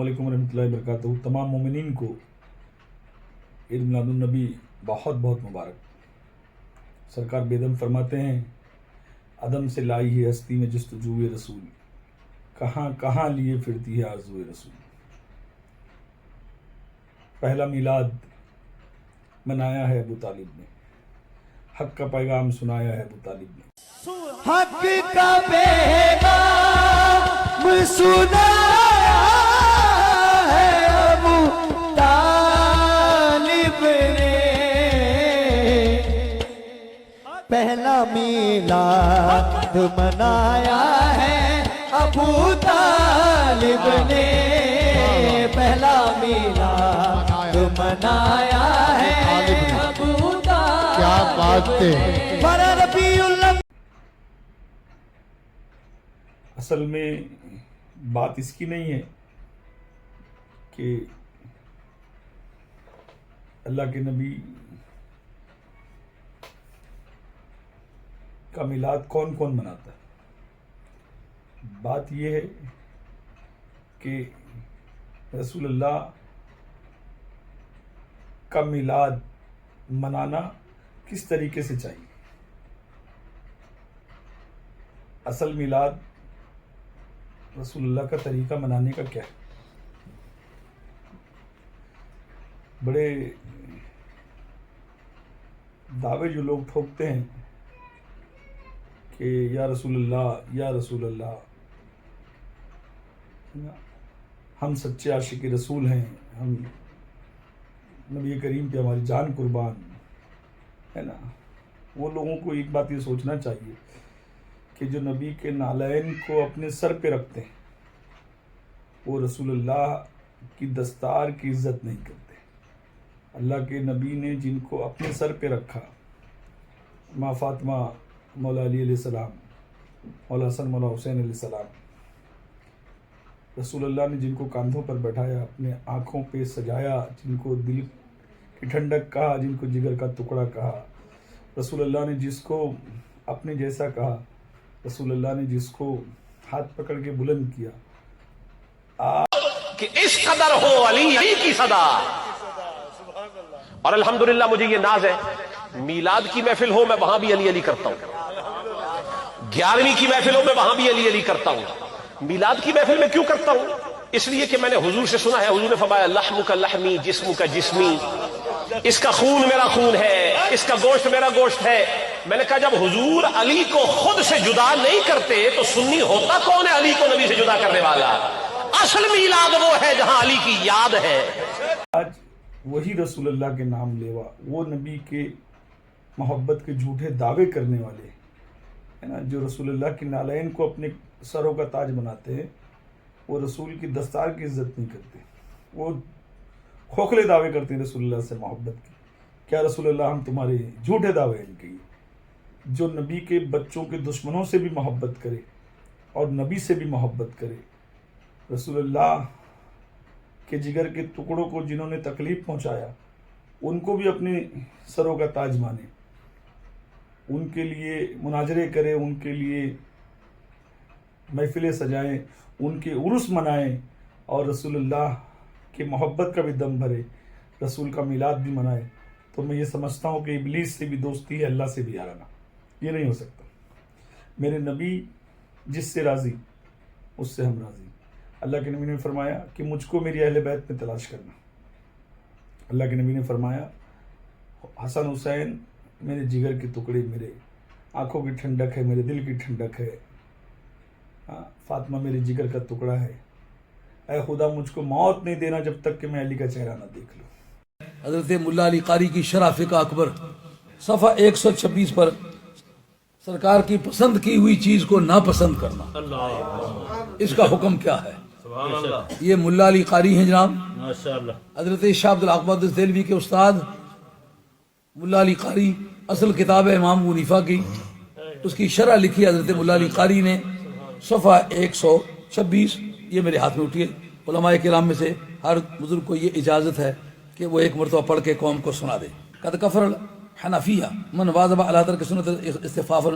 علیکم ورحمۃ اللہ وبرکاتہ. تمام مومنین کو عید میلاد النبی بہت بہت مبارک. سرکار بیدم فرماتے ہیں عدم سے لائی ہے ہستی میں جستجوئے رسول، کہاں کہاں لیے پھرتی ہے آرزوئے رسول. پہلا میلاد منایا ہے ابو طالب نے، حق کا پیغام سنایا ہے ابو طالب نے. حق کا پیغام سنایا ہے ابو طالب نے. پہلا میلاد منایا ہے ابو طالب نے. پہلا میلاد منایا ہے ابو طالب. کیا بات ہے. بارہ ربیع الاول. اصل میں بات اس کی نہیں ہے کہ اللہ کے نبی کا میلاد کون کون مناتا ہے. بات یہ ہے کہ رسول اللہ کا میلاد منانا کس طریقے سے چاہیے. اصل میلاد رسول اللہ کا طریقہ منانے کا کیا ہے. بڑے دعوے جو لوگ ٹھوکتے ہیں کہ یا رسول اللہ یا رسول اللہ، ہم سچے عاشق رسول ہیں، ہم نبی کریم پہ ہماری جان قربان ہے نا. وہ لوگوں کو ایک بات یہ سوچنا چاہیے کہ جو نبی کے نالین کو اپنے سر پہ رکھتے ہیں وہ رسول اللہ کی دستار کی عزت نہیں کرتے. اللہ کے نبی نے جن کو اپنے سر پہ رکھا، ماں فاطمہ، مولا علی علیہ السلام، مولا حسن، مولا حسین علیہ السلام، رسول اللہ نے جن کو کاندھوں پر بیٹھایا، اپنے آنکھوں پہ سجایا، جن کو دل کی ٹھنڈک کہا، جن کو جگر کا ٹکڑا کہا، رسول اللہ نے جس کو اپنے جیسا کہا، رسول اللہ نے جس کو ہاتھ پکڑ کے بلند کیا. کہ اس قدر ہو علی کی صدا. اور الحمدللہ مجھے یہ ناز ہے، میلاد کی محفل ہو میں وہاں بھی علی علی کرتا ہوں، 11ویں کی محفل ہو میں وہاں بھی علی علی کرتا ہوں. میلاد کی محفل میں کیوں کرتا ہوں؟ اس لیے کہ میں نے حضور سے سنا ہے، حضور نے فرمایا لحم کا لحمی جسم کا جسمی، اس کا خون میرا خون ہے، اس کا گوشت میرا گوشت ہے. میں نے کہا جب حضور علی کو خود سے جدا نہیں کرتے تو سنی ہوتا کون ہے علی کو نبی سے جدا کرنے والا؟ اصل میلاد وہ ہے جہاں علی کی یاد ہے. آج وہی رسول اللہ کے نام لیوا، وہ نبی کے محبت کے جھوٹے دعوے کرنے والے ہے نا، جو رسول اللہ کی نالین کو اپنے سروں کا تاج بناتے ہیں، وہ رسول کی دستار کی عزت نہیں کرتے. وہ کھوکھلے دعوے کرتے ہیں رسول اللہ سے محبت کی. کیا رسول اللہ ہم تمہارے جھوٹے دعوے ان کے. جو نبی کے بچوں کے دشمنوں سے بھی محبت کرے اور نبی سے بھی محبت کرے، رسول اللہ کے جگر کے ٹکڑوں کو جنہوں نے تکلیف پہنچایا ان کو بھی اپنے سروں کا تاج مانے، ان کے لیے مناظرے کرے، ان کے لیے محفلیں سجائیں، ان کے عرس منائیں اور رسول اللہ کی محبت کا بھی دم بھرے، رسول کا میلاد بھی منائے. تو میں یہ سمجھتا ہوں کہ ابلیس سے بھی دوستی ہے، اللہ سے بھی یارانہ. یہ نہیں ہو سکتا. میرے نبی جس سے راضی اس سے ہم راضی. اللہ کے نبی نے فرمایا کہ مجھ کو میری اہل بیت میں تلاش کرنا. اللہ کے نبی نے فرمایا حسن حسین میرے جگر کے ٹکڑے، میرے آنکھوں کی ٹھنڈک ہے، میرے دل کی ٹھنڈک ہے. فاطمہ میرے جگر کا ٹکڑا ہے. اے خدا مجھ کو موت نہیں دینا جب تک کہ میں علی کا چہرہ نہ دیکھ لوں. حضرت ملا علی قاری کی شرح فقہ اکبر صفحہ 126 پر سرکار کی پسند کی ہوئی چیز کو ناپسند کرنا، اس کا حکم کیا ہے؟ یہ ملا علی قاری ہیں جناب، حضرت شاہ عبد العقبہ دہلوی کے استاد. ملا علی قاری اصل کتاب ہے امام ابو حنیفہ کی، اس کی شرح لکھی حضرت ملا علی قاری نے صفحہ 126. یہ میرے ہاتھ میں اٹھی ہے. علماء کرام میں سے ہر بزرگ کو یہ اجازت ہے کہ وہ ایک مرتبہ پڑھ کے قوم کو سنا دے. قد کفر الحنفیہ من واظب علی ترک سنت استخفافا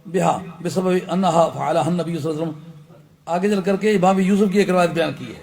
بها بسبب انها فعلها النبی صلی اللہ علیہ وسلم. آگے چل کر کے امام یوسف کی ایک روایت بیان کی ہے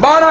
12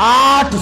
8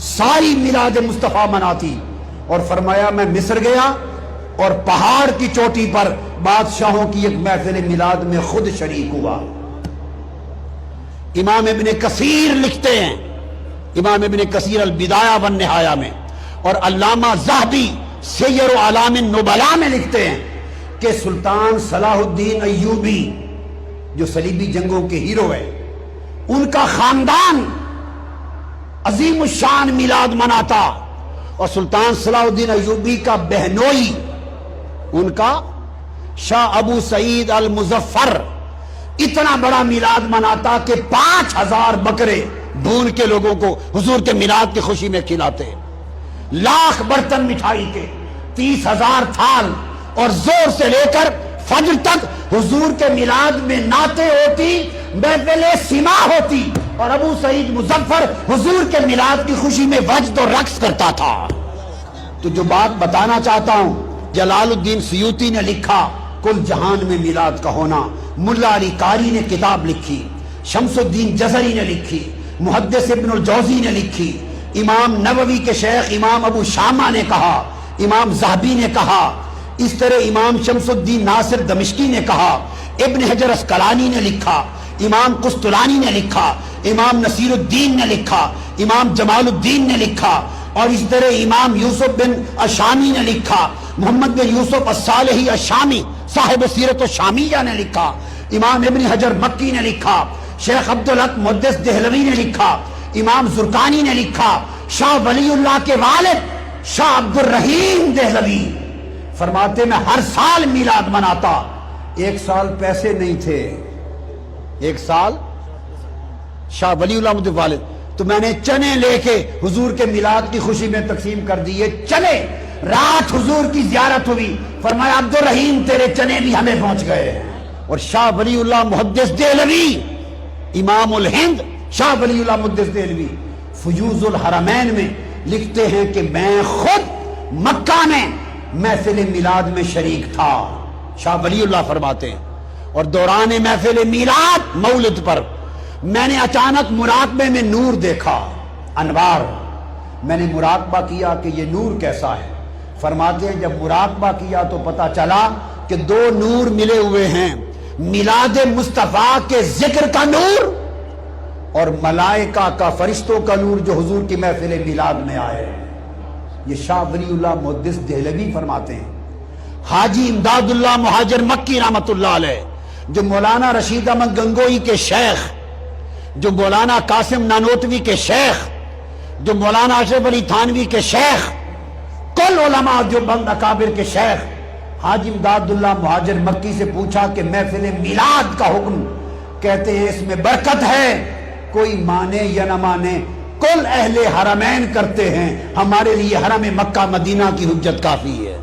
ساری میلاد مصطفیٰ مناتی، اور فرمایا میں مصر گیا اور پہاڑ کی چوٹی پر بادشاہوں کی ایک محفل میلاد میں خود شریک ہوا۔ امام ابن کثیر لکھتے ہیں، امام ابن کثیر البدایہ والنہایہ میں، اور علامہ ذہبی سیر و اعلام النبلاء میں لکھتے ہیں کہ سلطان صلاح الدین ایوبی جو صلیبی جنگوں کے ہیرو ہیں، ان کا خاندان عظیم الشان میلاد مناتا، اور سلطان صلاح الدین ایوبی کا بہنوئی ان کا شاہ ابو سعید المظفر اتنا بڑا میلاد مناتا کہ 5000 بکرے بھون کے لوگوں کو حضور کے میلاد کی خوشی میں کھلاتے، لاکھ برتن مٹھائی کے، 30,000 تھال، اور زور سے لے کر فجر تک حضور کے میلاد میں نعتیں ہوتی، محفل سما ہوتی، اور ابو سعید مظفر حضور کے میلاد کی خوشی میں وجد و رقص کرتا تھا۔ تو جو بات بتانا چاہتا ہوں، جلال الدین سیوطی نے لکھا کل جہان میں میلاد کا ہونا، ملا علی قاری نے کتاب لکھی، شمس الدین جزری نے لکھی، محدث ابن الجوزی نے لکھی، امام نووی کے شیخ امام ابو شامہ نے کہا، امام ذہبی نے کہا، اس طرح امام شمس الدین ناصر دمشقی نے کہا، ابن حجر اسقلانی نے لکھا، امام قسطلانی نے لکھا، امام نصیر الدین نے لکھا، امام جمال الدین نے لکھا، اور اس طرح امام یوسف بن الشامی نے لکھا، محمد بن یوسف الصالحی الشامی صاحب سیرت الشامیہ نے لکھا، امام ابن حجر مکی نے لکھا، شیخ عبدالحق محدث دہلوی نے لکھا، امام زرقانی نے لکھا، شاہ ولی اللہ کے والد شاہ عبد الرحیم دہلوی فرماتے میں ہر سال میلاد مناتا، ایک سال پیسے نہیں تھے، ایک سال شاہ ولی اللہ مجھے والد، تو میں نے چنے لے کے حضور کے میلاد کی خوشی میں تقسیم کر دیے چنے، رات حضور کی زیارت ہوئی، فرمایا عبد الرحیم تیرے چنے بھی ہمیں پہنچ گئے، اور شاہ ولی اللہ محدث دہلوی امام الہند شاہ ولی اللہ محدث دہلوی فیوض الحرمین میں لکھتے ہیں کہ میں خود مکہ میں محفل میلاد میں شریک تھا، شاہ ولی اللہ فرماتے ہیں، اور دوران محفل میلاد مولد پر میں نے اچانک مراقبے میں نور دیکھا، انوار، میں نے مراقبہ کیا کہ یہ نور کیسا ہے، فرماتے ہیں جب مراقبہ کیا تو پتا چلا کہ 2 نور ملے ہوئے ہیں، میلاد مصطفیٰ کے ذکر کا نور اور ملائکہ کا فرشتوں کا نور جو حضور کی محفل میلاد میں آئے۔ یہ شاہ ولی اللہ محدث دہلوی فرماتے ہیں۔ حاجی امداد اللہ مہاجر مکی رحمت اللہ علیہ، جو مولانا رشید احمد گنگوئی کے شیخ، جو مولانا قاسم نانوتوی کے شیخ، جو مولانا اشرف علی تھانوی کے شیخ، کل علماء جو بند اکابر کے شیخ، حاجی امداد اللہ مہاجر مکی سے پوچھا کہ محفل میلاد کا حکم، کہتے ہیں اس میں برکت ہے، کوئی مانے یا نہ مانے کل اہل حرمین کرتے ہیں، ہمارے لیے حرم مکہ مدینہ کی حجت کافی ہے،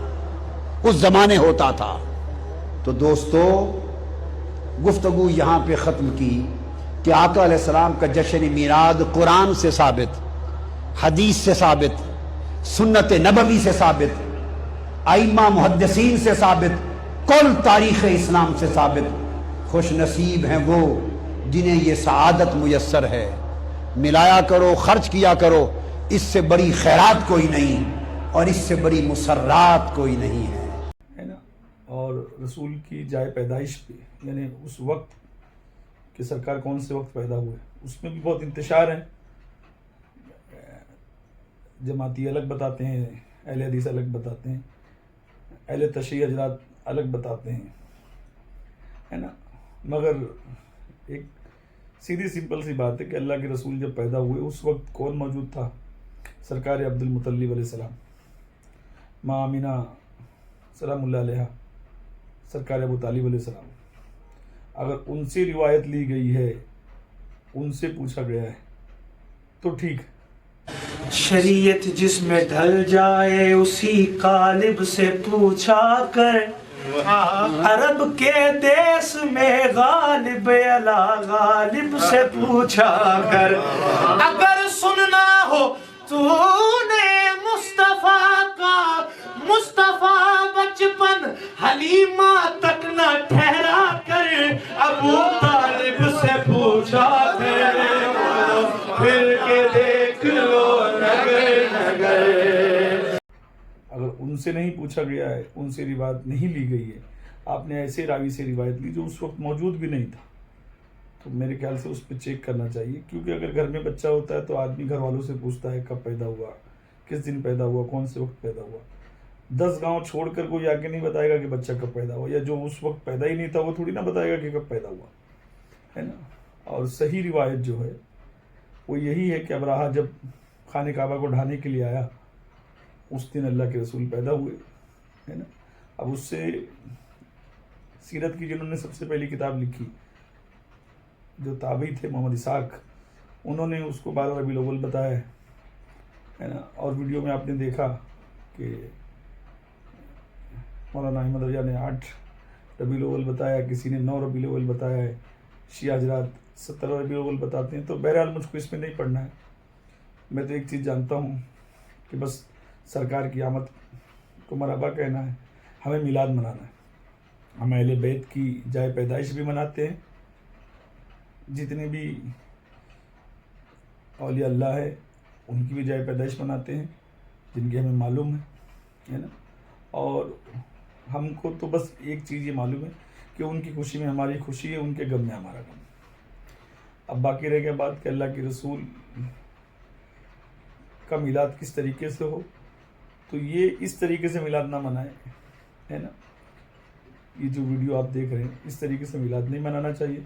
اس زمانے ہوتا تھا۔ تو دوستو گفتگو یہاں پہ ختم کی کہ آقا علیہ السلام کا جشن میلاد قرآن سے ثابت، حدیث سے ثابت، سنت نبوی سے ثابت، ائمہ محدثین سے ثابت، کل تاریخ اسلام سے ثابت۔ خوش نصیب ہیں وہ جنہیں یہ سعادت میسر ہے، ملایا کرو، خرچ کیا کرو، اس سے بڑی خیرات کوئی نہیں اور اس سے بڑی مسرات کوئی نہیں ہے نا۔ اور رسول کی جائے پیدائش پہ، یعنی اس وقت کہ سرکار کون سے وقت پیدا ہوئے، اس میں بھی بہت انتشار ہیں، جماعتی الگ بتاتے ہیں، اہل حدیث الگ بتاتے ہیں، اہل تشیع حضرات الگ بتاتے ہیں، ہے نا۔ مگر ایک سیدھی سمپل سی بات ہے کہ اللہ کے رسول جب پیدا ہوئے اس وقت کون موجود تھا؟ سرکار عبد المطلب علیہ السلام، ماں آمینہ سلام اللہ علیہ، سرکار ابو طالب علیہ السلام۔ اگر ان سے روایت لی گئی ہے، ان سے پوچھا گیا ہے تو ٹھیک ہے۔ شریعت جس میں ڈھل جائے اسی قالب سے پوچھا کر، عرب کے دیس میں غالب الا غالب سے پوچھا کر، اگر سننا ہو تو نے مصطفیٰ کا، مصطفیٰ بچپن حلیمہ تک نہ ٹھہرا کر، ابو طالب سے پوچھا کر، پھر کے دیکھ لو نگر ان سے نہیں پوچھا گیا ہے، ان سے روایت نہیں لی گئی ہے، آپ نے ایسے راوی سے روایت لی جو اس وقت موجود بھی نہیں تھا، تو میرے خیال سے اس پہ چیک کرنا چاہیے. کیونکہ اگر گھر میں بچہ ہوتا ہے تو آدمی گھر والوں سے پوچھتا ہے کب پیدا ہوا، کس دن پیدا ہوا، کون سے وقت پیدا ہوا. 10 گاؤں چھوڑ کر کوئی آگے نہیں بتائے گا کہ بچہ کب پیدا ہوا، یا جو اس وقت پیدا ہی نہیں تھا وہ تھوڑی نہ بتائے گا کہ کب پیدا ہوا، ہے نا. اور صحیح روایت جو ہے وہ یہی ہے کہ ابراہہ جب خانہ کعبہ کو ڈھانے کے لیے آیا اس دن اللہ کے رسول پیدا ہوئے، ہے نا. اب اس سے سیرت کی جنہوں نے سب سے پہلی کتاب لکھی جو تابعی تھے محمد اسحاق، انہوں نے اس کو 12 ربیع الاول بتایا ہے نا. اور ویڈیو میں آپ نے دیکھا کہ مولانا احمد رضا نے 8 ربیع الاول بتایا، کسی نے 9 ربیع الاول بتایا ہے، شیعہ حضرات 17 ربیع الاول بتاتے ہیں. تو بہرحال مجھ کو اس میں نہیں پڑھنا ہے. میں تو ایک چیز جانتا ہوں کہ بس سرکار کی آمد کو مرحبا کہنا ہے، ہمیں میلاد منانا ہے. ہم اہل بیت کی جائے پیدائش بھی مناتے ہیں، جتنے بھی اولیاء اللہ ہے ان کی بھی جائے پیدائش مناتے ہیں جن کی ہمیں معلوم ہے نا. اور ہم کو تو بس ایک چیز یہ معلوم ہے کہ ان کی خوشی میں ہماری خوشی ہے، ان کے غم میں ہمارا غم. اب باقی رہ گیا بات کہ اللہ کے رسول کا میلاد کس طریقے سے ہو، تو یہ اس طریقے سے میلاد نہ منائے، ہے نا. یہ جو ویڈیو آپ دیکھ رہے ہیں اس طریقے سے میلاد نہیں منانا چاہیے.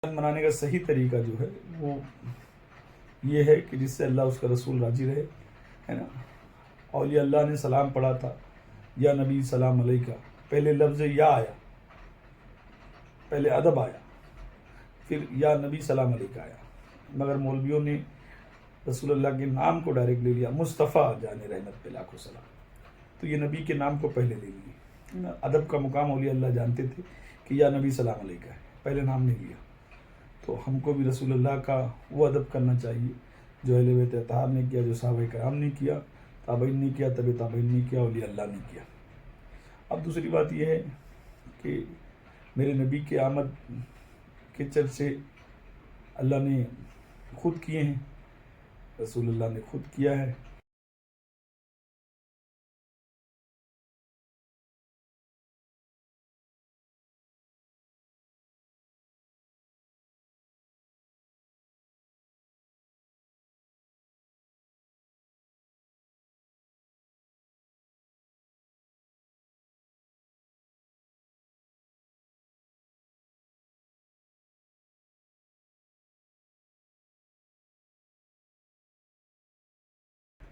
منانے کا صحیح طریقہ جو ہے وہ یہ ہے کہ جس سے اللہ اس کا رسول راضی رہے، ہے نا. اولیاء اللہ نے سلام پڑھا تھا، یا نبی سلام علیکہ، پہلے لفظ یا آیا، پہلے ادب آیا، پھر یا نبی سلام علیکہ آیا. مگر مولویوں نے رسول اللہ کے نام کو ڈائریکٹ لے لیا، مصطفیٰ جان رحمت پہ لاکھوں سلام. تو یہ نبی کے نام کو پہلے لے لیے. ادب کا مقام اولیاء اللہ جانتے تھے کہ یا نبی سلام علیکہ ہے، پہلے نام نہیں لیا. تو ہم کو بھی رسول اللہ کا وہ ادب کرنا چاہیے جو اہل بیت اطہار نے کیا، جو صحابہ کرام نے کیا، تابعین نے کیا، تبع تابعین نے کیا، اولیاء اللہ نے کیا۔ اب دوسری بات یہ ہے کہ میرے نبی کے آمد کے چرچے اللہ نے خود کیے ہیں، رسول اللہ نے خود کیا ہے۔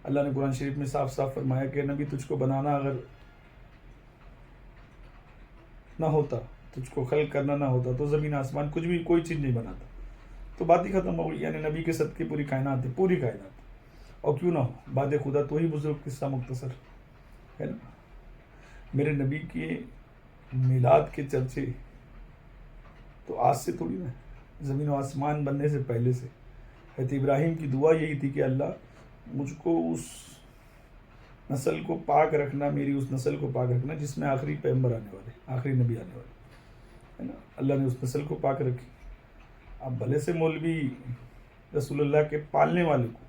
اللہ نے قرآن شریف میں صاف صاف فرمایا کہ نبی تجھ کو بنانا اگر نہ ہوتا، تجھ کو خلق کرنا نہ ہوتا تو زمین آسمان کچھ بھی کوئی چیز نہیں بناتا۔ تو بات ہی ختم ہو گئی، یعنی نبی کے صدقے پوری کائنات ہے، پوری کائنات، اور کیوں نہ ہو بعد خدا تو ہی بزرگ قصہ مختصر ہے نا۔ میرے نبی کے میلاد کے چرچے تو آج سے تھوڑی نا، زمین و آسمان بننے سے پہلے سے۔ حضرت ابراہیم کی دعا یہی تھی کہ اللہ مجھ کو اس نسل کو پاک رکھنا، میری اس نسل کو پاک رکھنا جس میں آخری پیغمبر آنے والے، آخری نبی آنے والے، ہے نا۔ اللہ نے اس نسل کو پاک رکھی۔ اب بھلے سے مولوی رسول اللہ کے پالنے والے کو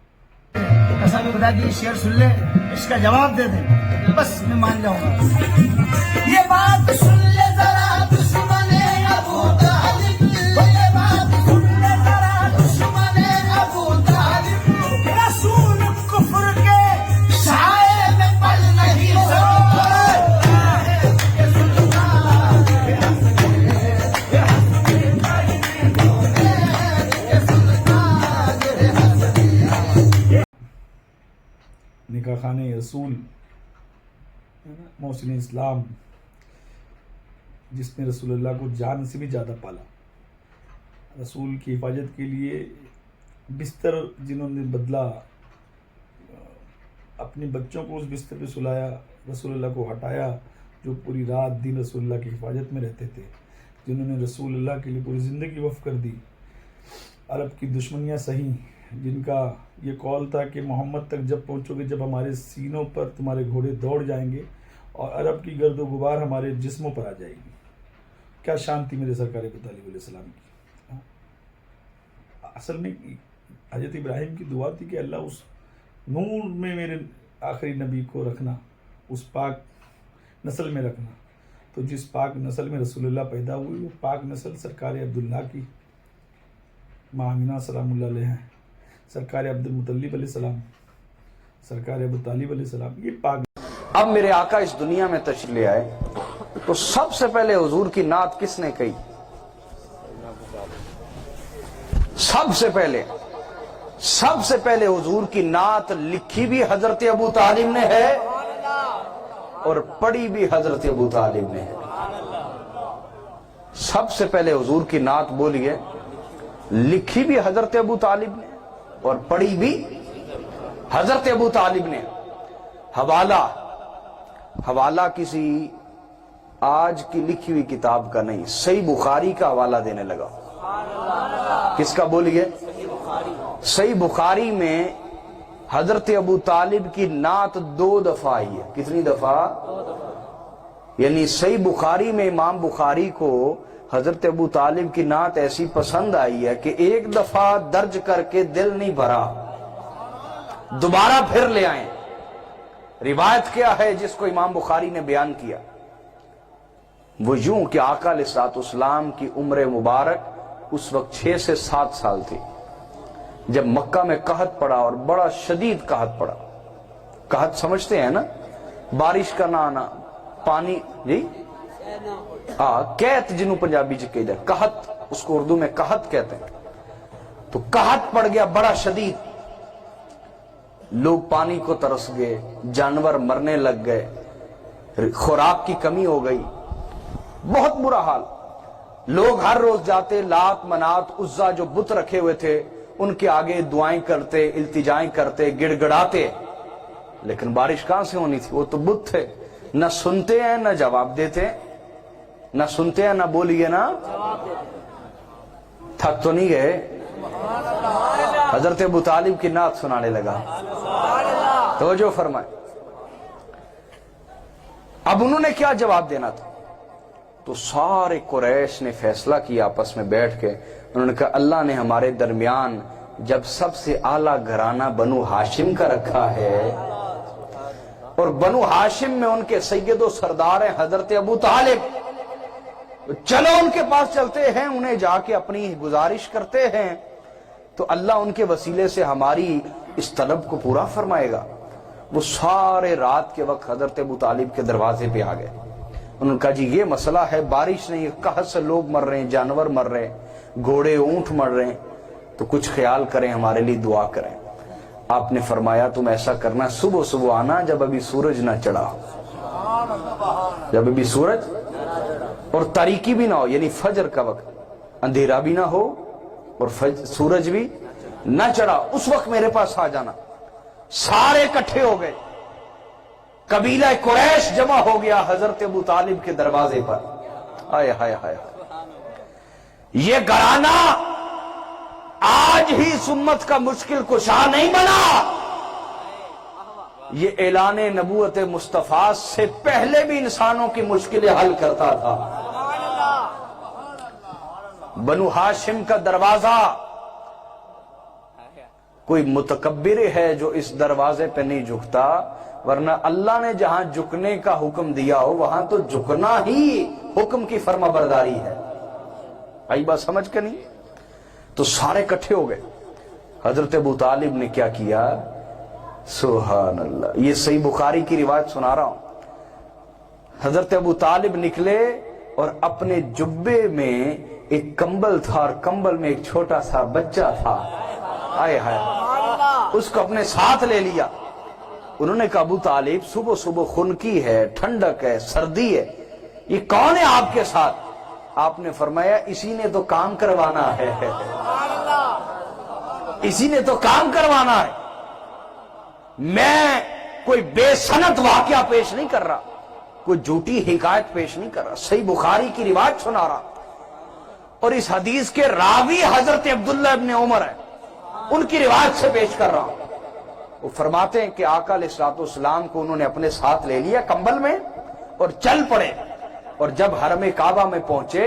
قسم خدا کی شعر سن لے، اس کا جواب دے دیں، بس میں مان جاؤں گا۔ یہ بات سن لے ذرا دشمن ابو طالب، یہ بات سن لے ذرا دشمن ابو طالب، رسول کفر کے سائے میں پل نہیں سکتا۔ نکاح خانے رسول، محسن اسلام، جس نے رسول اللہ کو جان سے بھی زیادہ پالا، رسول کی حفاظت کے لیے بستر جنہوں نے بدلا، اپنے بچوں کو اس بستر پہ سلایا، رسول اللہ کو ہٹایا، جو پوری رات دن رسول اللہ کی حفاظت میں رہتے تھے، جنہوں نے رسول اللہ کے لیے پوری زندگی وقف کر دی، عرب کی دشمنیاں سہی، جن کا یہ قول تھا کہ محمد تک جب پہنچو گے جب ہمارے سینوں پر تمہارے گھوڑے دوڑ جائیں گے اور عرب کی گرد و غبار ہمارے جسموں پر آ جائے گی۔ کیا شان تھی میرے سرکار ابو طالب علیہ السلام کی۔ اصل میں حضرت ابراہیم کی دعا تھی کہ اللہ اس نور میں میرے آخری نبی کو رکھنا، اس پاک نسل میں رکھنا۔ تو جس پاک نسل میں رسول اللہ پیدا ہوئی، وہ پاک نسل سرکار عبداللہ کی ماں آمینہ سلام اللہ علیہ ہیں، سرکار عبد المطلب علیہ السلام، سرکار ابو طالب علیہ السلام، یہ پاک۔ اب میرے آقا اس دنیا میں تشریف لے آئے تو سب سے پہلے حضور کی نعت کس نے کہی؟ سب سے پہلے حضور کی نعت لکھی بھی حضرت ابو طالب نے ہے اور پڑھی بھی حضرت ابو طالب نے ہے۔ سب سے پہلے حضور کی نعت بولیے، لکھی بھی حضرت ابو طالب نے اور پڑھی بھی حضرت ابو طالب نے۔ حوالہ کسی آج کی لکھی ہوئی کتاب کا نہیں، صحیح بخاری کا حوالہ دینے لگا۔ کس کا بولیے؟ صحیح بخاری میں حضرت ابو طالب کی نعت 2 دفعہ آئی ہے۔ کتنی دفعہ؟ یعنی صحیح بخاری میں امام بخاری کو حضرت ابو طالب کی نعت ایسی پسند آئی ہے کہ ایک دفعہ درج کر کے دل نہیں بھرا، دوبارہ پھر لے آئیں۔ روایت کیا ہے جس کو امام بخاری نے بیان کیا؟ وہ یوں کہ آقا علیہ الصلوۃ والسلام کی عمر مبارک اس وقت 6 سے 7 سال تھی، جب مکہ میں قحط پڑا اور بڑا شدید قحط پڑا۔ قحط سمجھتے ہیں نا، بارش کا نہ آنا، پانی، جی قحط جنوں پنجابی چ کہتے ہیں، قحط اس کو اردو میں قحط کہتے ہیں۔ تو قحط پڑ گیا بڑا شدید، لوگ پانی کو ترس گئے، جانور مرنے لگ گئے، خوراک کی کمی ہو گئی، بہت برا حال۔ لوگ ہر روز جاتے، لات منات عزا جو بت رکھے ہوئے تھے ان کے آگے دعائیں کرتے، التجائیں کرتے، گڑ گڑاتے، لیکن بارش کہاں سے ہونی تھی؟ وہ تو بت تھے، نہ سنتے ہیں نہ جواب دیتے، نہ سنتے ہیں نہ بولیے نا، تھک تو نہیں گئے؟ حضرت ابو طالب کی نعت سنانے لگا. توجہ فرمائے. اب انہوں نے کیا جواب دینا تھا؟ تو سارے قریش نے فیصلہ کیا آپس میں بیٹھ کے. انہوں نے کہا اللہ نے ہمارے درمیان جب سب سے اعلیٰ گھرانہ بنو ہاشم کا رکھا ہے اور بنو ہاشم میں ان کے سید و سردار ہیں حضرت ابو طالب, چلو ان کے پاس چلتے ہیں, انہیں جا کے اپنی گزارش کرتے ہیں تو اللہ ان کے وسیلے سے ہماری اس طلب کو پورا فرمائے گا. وہ سارے رات کے وقت حضرت ابو طالب کے دروازے پہ آ گئے. انہوں نے کہا جی یہ مسئلہ ہے, بارش نہیں, قحط سے لوگ مر رہے ہیں, جانور مر رہے ہیں, گھوڑے اونٹ مر رہے ہیں, تو کچھ خیال کریں, ہمارے لیے دعا کریں. آپ نے فرمایا تم ایسا کرنا, صبح صبح آنا جب ابھی سورج نہ چڑھا, جب ابھی سورج اور تاریکی بھی نہ ہو, یعنی فجر کا وقت, اندھیرا بھی نہ ہو اور سورج بھی نہ چڑھا, اس وقت میرے پاس آ جانا. سارے اکٹھے ہو گئے, قبیلہ قریش جمع ہو گیا حضرت ابو طالب کے دروازے پر. ہائے ہائے ہائے, یہ گھرانہ آج ہی سمت کا مشکل کشا نہیں بنا, یہ اعلان نبوت مصطفیٰ سے پہلے بھی انسانوں کی مشکلیں حل کرتا تھا. بنو ہاشم کا دروازہ, کوئی متکبر ہے جو اس دروازے پہ نہیں جھکتا, ورنہ اللہ نے جہاں جھکنے کا حکم دیا ہو وہاں تو جھکنا ہی حکم کی فرما برداری ہے. آئی بات سمجھ کے نہیں؟ تو سارے اکٹھے ہو گئے. حضرت ابو طالب نے کیا کیا, سبحان اللہ, یہ صحیح بخاری کی روایت سنا رہا ہوں. حضرت ابو طالب نکلے اور اپنے جبے میں ایک کمبل تھا اور کمبل میں ایک چھوٹا سا بچہ تھا, آئے ہائے, اس کو اپنے ساتھ لے لیا. انہوں نے کہا ابو طالب صبح صبح خنکی ہے, ٹھنڈک ہے, سردی ہے, یہ کون ہے آپ کے ساتھ؟ آپ نے فرمایا اسی نے تو کام کروانا ہے, اسی نے تو کام کروانا ہے, میں کوئی بے سند واقعہ پیش نہیں کر رہا, کوئی جھوٹی حکایت پیش نہیں کر رہا, صحیح بخاری کی روایت سنا رہا. اور اس حدیث کے راوی حضرت عبداللہ ابن عمر ہیں, ان کی روایت سے پیش کر رہا ہوں. وہ فرماتے ہیں کہ آقا علیہ الصلوۃ والسلام کو انہوں نے اپنے ساتھ لے لیا کمبل میں اور چل پڑے. اور جب حرم کعبہ میں پہنچے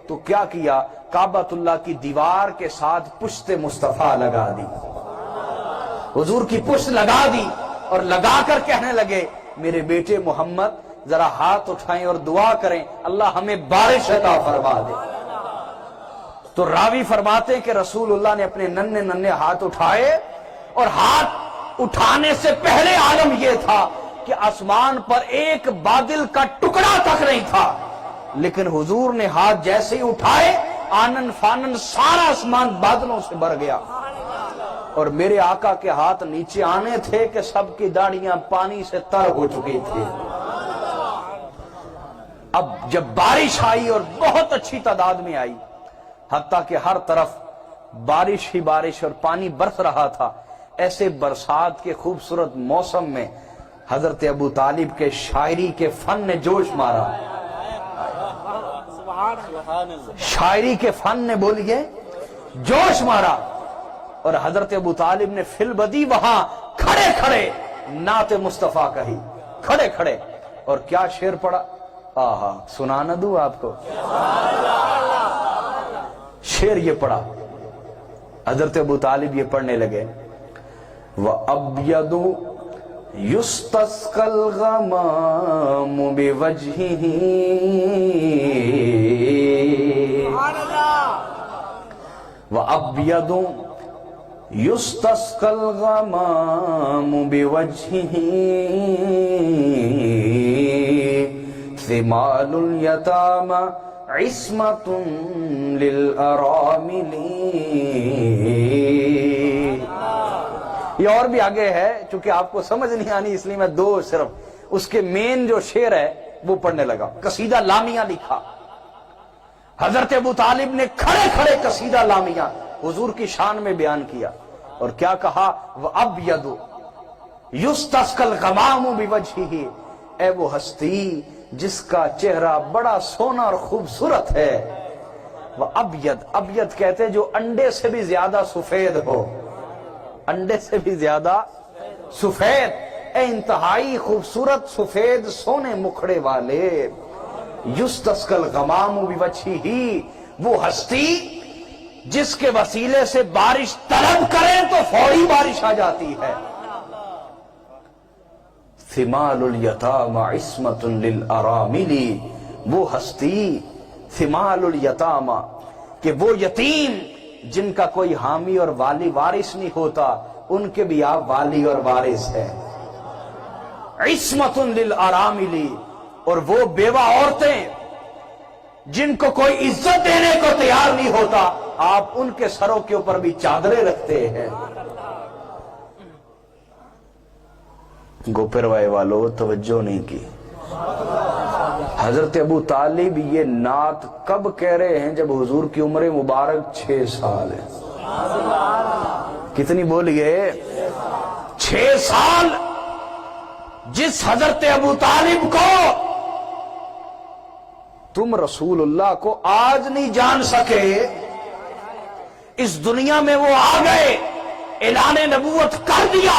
تو کیا کیا, کعبۃ اللہ کی دیوار کے ساتھ پشت مصطفیٰ لگا دی, حضور کی پشت لگا دی, اور لگا کر کہنے لگے میرے بیٹے محمد ذرا ہاتھ اٹھائیں اور دعا کریں اللہ ہمیں بارش عطا فرما دے. تو راوی فرماتے ہیں کہ رسول اللہ نے اپنے ننھے ننھے ہاتھ اٹھائے, اور ہاتھ اٹھانے سے پہلے عالم یہ تھا کہ آسمان پر ایک بادل کا ٹکڑا تک نہیں تھا, لیکن حضور نے ہاتھ جیسے ہی اٹھائے آنن فانن سارا آسمان بادلوں سے بھر گیا. اور میرے آقا کے ہاتھ نیچے آنے تھے کہ سب کی داڑیاں پانی سے تر ہو چکی تھی. اب جب بارش آئی اور بہت اچھی تعداد میں آئی, حتیٰ کہ ہر طرف بارش ہی بارش اور پانی برس رہا تھا, ایسے برسات کے خوبصورت موسم میں حضرت ابو طالب کے شاعری کے فن نے جوش مارا, شاعری کے فن نے بولیے جوش مارا. اور حضرت ابو طالب نے فی البدی وہاں کھڑے کھڑے نعت مصطفیٰ کہی, کھڑے کھڑے, اور کیا شعر پڑا, آہا سنا نہ دوں آپ کو, شعر یہ پڑا. حضرت ابو طالب یہ پڑھنے لگے, وَأَبْيَضُ يُسْتَسْقَى الْغَمَامُ بِوَجْهِهِ وَأَبْيَضُ يُسْتَسْقَى الْغَمَامُ بِوَجْهِهِ ثِمَالُ الْيَتَامَى عِصْمَةٌ لِلْأَرَامِلِ. یہ اور بھی آگے ہے, چونکہ آپ کو سمجھ نہیں آنی اس لیے میں دو صرف اس کے مین جو شعر ہے وہ پڑھنے لگا. قصیدہ لامیہ لکھا حضرت ابو طالب نے, کھڑے کھڑے قصیدہ لامیہ حضور کی شان میں بیان کیا, اور کیا کہا, وَأَبْيَضُ يُسْتَسْقَى الْغَمَامُ بِوَجْهِهِ, اے وہ ہستی جس کا چہرہ بڑا سونا اور خوبصورت ہے, ابید، ابید کہتے ہیں جو انڈے سے بھی زیادہ سفید ہو، انڈے سے بھی زیادہ سفید، اے انتہائی خوبصورت سفید سونے مکھڑے والے، یستسقی الغمام بوجہہ، وہ ہستی جس کے وسیلے سے بارش طلب کریں تو فوری بارش آ جاتی ہے۔ ثمال الیتام عصمت للارامل، وہ ہستی ثمال الیتام کہ وہ یتیم جن کا کوئی حامی اور والی وارث نہیں ہوتا، ان کے بھی آپ والی اور وارث ہیں۔ عصمت للارامل، اور وہ بیوہ عورتیں جن کو کوئی عزت دینے کو تیار نہیں ہوتا، آپ ان کے سروں کے اوپر بھی چادریں رکھتے ہیں۔ گوپروائے والو توجہ نہیں کی، حضرت ابو طالب یہ نعت کب کہہ رہے ہیں؟ جب حضور کی عمر مبارک 6 سال ہے۔ کتنی بولیے؟ 6 سال۔ جس حضرت ابو طالب کو تم رسول اللہ کو آج نہیں جان سکے، اس دنیا میں وہ آ گئے، اعلان نبوت کر دیا،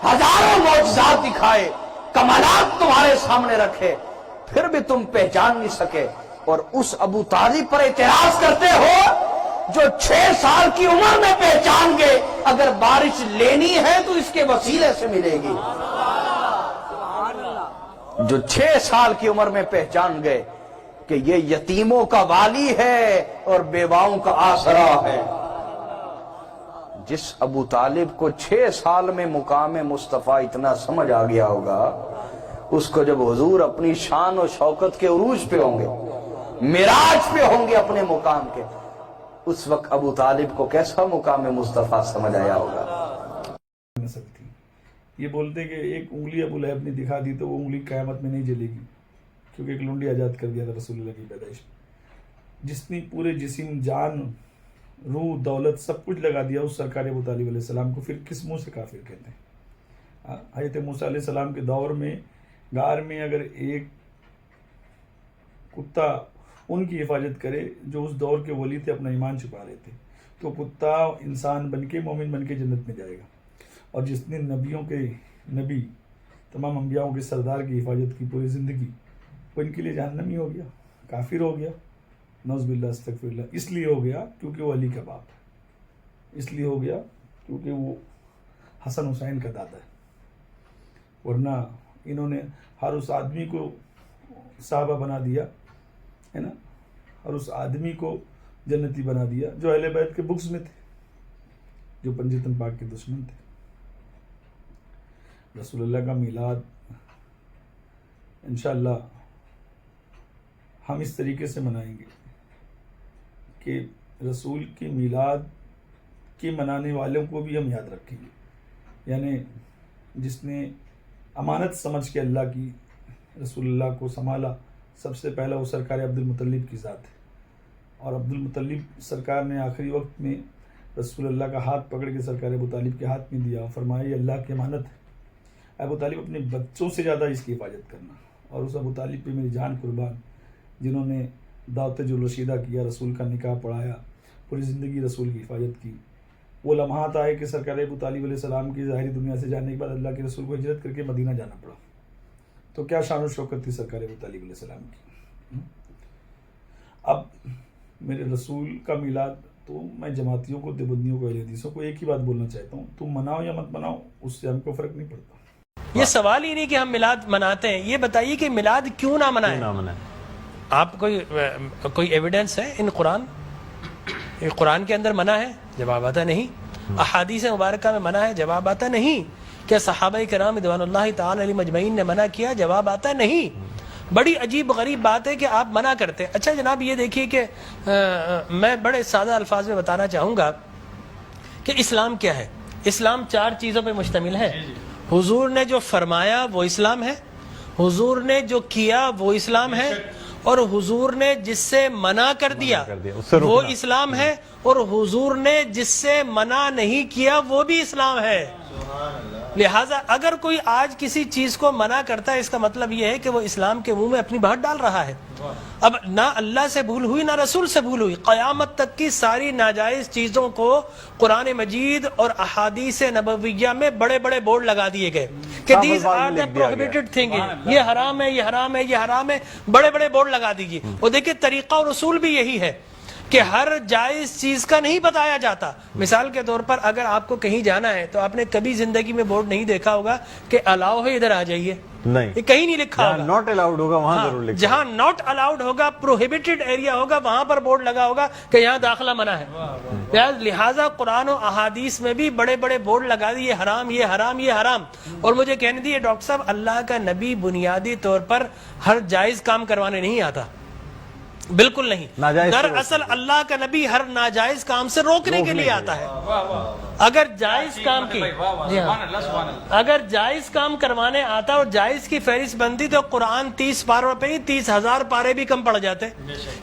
ہزاروں معجزات دکھائے، کمالات تمہارے سامنے رکھے، پھر بھی تم پہچان نہیں سکے، اور اس ابو طالب پر اعتراض کرتے ہو جو 6 سال کی عمر میں پہچان گئے اگر بارش لینی ہے تو اس کے وسیلے سے ملے گی۔ جو 6 سال کی عمر میں پہچان گئے کہ یہ یتیموں کا والی ہے اور بیواؤں کا آسرا ہے۔ جس ابو طالب کو 6 سال میں مقام مصطفیٰ اتنا سمجھ آ گیا ہوگا، اس کو جب حضور اپنی شان و شوکت کے عروج پہ ہوں گے، معراج پہ ہوں گے اپنے مقام کے، اس وقت ابو طالب کو کیسا مقام مصطفیٰ سمجھ آیا ہوگا۔ یہ بولتے کہ ایک انگلی ابو لہب نے دکھا دی تو وہ انگلی قیامت میں نہیں جلے گی، کیونکہ ایک لونڈی آزاد کر دیا تھا رسول اللہ کی پیدائش میں۔ جس نے پورے جسم، جان، روح، دولت سب کچھ لگا دیا اس سرکار ابو طالب علیہ السلام کو، پھر کس منہ سے کافر کہتے ہیں؟ حضرت موسیٰ علیہ السلام کے دور میں غار میں اگر ایک کتا ان کی حفاظت کرے جو اس دور کے ولی تھے، اپنا ایمان چھپا رہے تھے، تو کتا انسان بن کے، مومن بن کے جنت میں جائے گا۔ اور جس نے نبیوں کے نبی، تمام انبیاؤں کے سردار کی حفاظت کی پوری زندگی، وہ ان کے لیے جہنمی ہو گیا، کافر ہو گیا، نعوذ باللہ استغفر اللہ۔ اس لیے ہو گیا کیونکہ وہ علی کا باپ ہے، اس لیے ہو گیا کیونکہ وہ حسن حسین کا دادا ہے، ورنہ انہوں نے ہر اس آدمی کو صحابہ بنا دیا ہے نا، اور اس آدمی کو جنتی بنا دیا جو اہل بیت کے بغض میں تھے، جو پنجتن پاک کے دشمن تھے۔ رسول اللہ کا میلاد انشاءاللہ ہم اس طریقے سے منائیں گے کہ رسول کی میلاد کے منانے والوں کو بھی ہم یاد رکھیں گے، یعنی جس نے امانت سمجھ کے اللہ کی رسول اللہ کو سنبھالا، سب سے پہلا وہ سرکار عبد المطلب کی ذات ہے، اور عبد المطلب سرکار نے آخری وقت میں رسول اللہ کا ہاتھ پکڑ کے سرکار ابو طالب کے ہاتھ میں دیا اور فرمایا یہ اللہ کی امانت ہے، ابو طالب اپنے بچوں سے زیادہ اس کی حفاظت کرنا، اور اس ابو طالب پہ میری جان قربان جنہوں نے دعوت جو رشیدہ کیا، رسول کا نکاح پڑھایا، پوری زندگی رسول کی حفاظت کی۔ وہ لمحات آئے کہ سرکار ابو طالب علیہ السلام کی ظاہری دنیا سے جانے کے بعد اللہ کے رسول کو ہجرت کر کے مدینہ جانا پڑا، تو کیا شان و شوکت تھی سرکار ابو طالب علیہ السلام کی۔ اب میرے رسول کا میلاد تو میں جماعتیوں کو، دیوبندیوں کو، اہل حدیثوں کو ایک ہی بات بولنا چاہتا ہوں، تم مناؤ یا مت مناؤ، اس سے ہم کو فرق نہیں پڑتا۔ یہ سوال ہی نہیں کہ ہم میلاد مناتے ہیں، یہ بتائیے کہ میلاد کیوں نہ منائیں؟ آپ کوئی ایویڈنس ہے ان قرآن کے اندر منع ہے؟ جواب آتا نہیں۔ احادیث مبارکہ میں منع ہے؟ جواب آتا نہیں۔ کیا صحابہ کرام رضوان اللہ تعالی علیہ مجمعین نے منع کیا؟ جواب آتا نہیں۔ بڑی عجیب غریب بات ہے کہ آپ منع کرتے۔ اچھا جناب یہ دیکھیے کہ میں بڑے سادہ الفاظ میں بتانا چاہوں گا کہ اسلام کیا ہے۔ اسلام 4 چیزوں پہ مشتمل ہے۔ حضور نے جو فرمایا وہ اسلام ہے، حضور نے جو کیا وہ اسلام ہے، اور حضور نے جس سے منع کر دیا وہ اسلام ہے، اور حضور نے جس سے منع نہیں کیا وہ بھی اسلام ہے۔ لہٰذا اگر کوئی آج کسی چیز کو منع کرتا ہے اس کا مطلب یہ ہے کہ وہ اسلام کے منہ میں اپنی بات ڈال رہا ہے. اب نہ اللہ سے بھول ہوئی نہ رسول سے بھول ہوئی. قیامت تک کی ساری ناجائز چیزوں کو قرآن مجید اور احادیث نبویہ میں بڑے بڑے بورڈ لگا دیے گئے کہ these are the prohibited thing, یہ حرام ہے، یہ حرام ہے، یہ حرام ہے. بڑے بڑے بورڈ لگا دیجیے. اور دیکھیں طریقہ اور اصول بھی یہی ہے کہ ہر جائز چیز کا نہیں بتایا جاتا. مثال کے طور پر اگر آپ کو کہیں جانا ہے تو آپ نے کبھی زندگی میں بورڈ نہیں دیکھا ہوگا کہ الاؤ ہے ادھر آ جائیے، نہیں، یہ کہیں نہیں لکھا ہوگا. ناٹ الاؤڈ ہوگا وہاں ضرور لکھا، جہاں ناٹ الاؤڈ ہوگا، پروہیبٹڈ ایریا ہوگا، وہاں پر بورڈ لگا ہوگا کہ یہاں داخلہ منع ہے. لہٰذا قرآن و احادیث میں بھی بڑے بڑے بورڈ لگا دیے، حرام، یہ حرام، یہ حرام. اور مجھے کہنے دیے ڈاکٹر صاحب، اللہ کا نبی بنیادی طور پر ہر جائز کام کروانے نہیں آتا. بالکل نہیں. دراصل اللہ کا نبی ہر ناجائز کام سے روکنے کے لیے آتا ہے. اگر جائز کام کی اگر جائز کام کروانے آتا اور جائز کی فہرست بنتی تو قرآن 30 پاروں پہ 30,000 پارے بھی کم پڑ جاتے